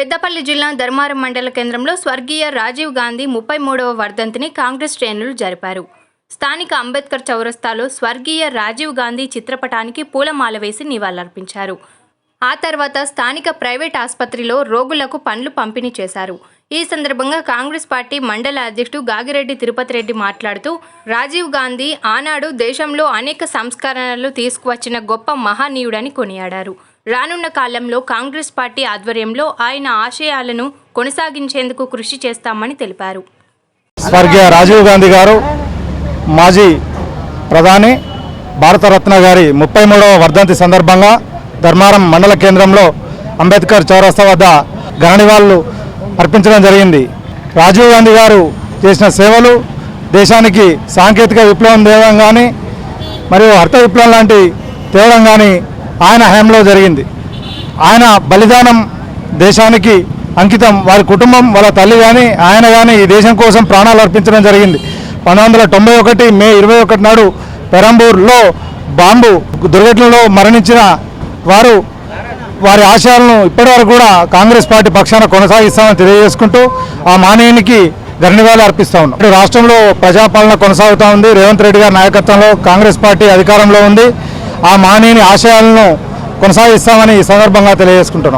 పెద్దపల్లి జిల్లా ధర్మారం మండల కేంద్రంలో స్వర్గీయ రాజీవ్ గాంధీ 33వ వర్ధంతిని కాంగ్రెస్ శ్రేణులు జరిపారు. స్థానిక అంబేద్కర్ చౌరస్తాలో స్వర్గీయ రాజీవ్ గాంధీ చిత్రపటానికి పూలమాల వేసి నివాళులర్పించారు. ఆ తర్వాత స్థానిక ప్రైవేట్ ఆసుపత్రిలో రోగులకు పండ్లు పంపిణీ చేశారు. ఈ సందర్భంగా కాంగ్రెస్ పార్టీ మండల అధ్యక్షుడు గాగిరెడ్డి తిరుపతి రెడ్డి మాట్లాడుతూ, రాజీవ్ గాంధీ ఆనాడు దేశంలో అనేక సంస్కరణలు తీసుకువచ్చిన గొప్ప మహనీయుడని కొనియాడారు. రానున్న కాలంలో కాంగ్రెస్ పార్టీ ఆధ్వర్యంలో ఆయన ఆశయాలను కొనసాగించేందుకు కృషి చేస్తామని తెలిపారు. స్వర్గీయ రాజీవ్ గాంధీ గారు మాజీ ప్రధాని భారతరత్న గారి 33వ వర్ధంతి సందర్భంగా ధర్మారం మండల కేంద్రంలో అంబేద్కర్ చౌరస్తా వద్ద ఘన నివాళులు అర్పించడం జరిగింది. రాజీవ్ గాంధీ గారు చేసిన సేవలు దేశానికి సాంకేతిక విప్లవం తేవడం కానీ మరియు హరిత విప్లవం లాంటి తేవడం కానీ ఆయన హయాంలో జరిగింది. ఆయన బలిదానం దేశానికి అంకితం. వారి కుటుంబం, వాళ్ళ తల్లి కానీ ఆయన కానీ ఈ దేశం కోసం ప్రాణాలు అర్పించడం జరిగింది. 1991 మే 21 నాడు పెరంబూర్లో బాంబు దుర్ఘటనలో మరణించిన వారు వారి ఆశయాలను ఇప్పటివరకు కూడా కాంగ్రెస్ పార్టీ పక్షాన కొనసాగిస్తామని తెలియజేసుకుంటూ ఆ మానవునికి ఘననివాళులు అర్పిస్తూ ఉన్నాం. ఇప్పుడు రాష్ట్రంలో ప్రజాపాలన కొనసాగుతూ ఉంది. రేవంత్ రెడ్డి గారి నాయకత్వంలో కాంగ్రెస్ పార్టీ అధికారంలో ఉంది. ఆ మానవుని ఆశయాలను కొనసాగిస్తామని ఈ సందర్భంగా తెలియజేసుకుంటున్నాం.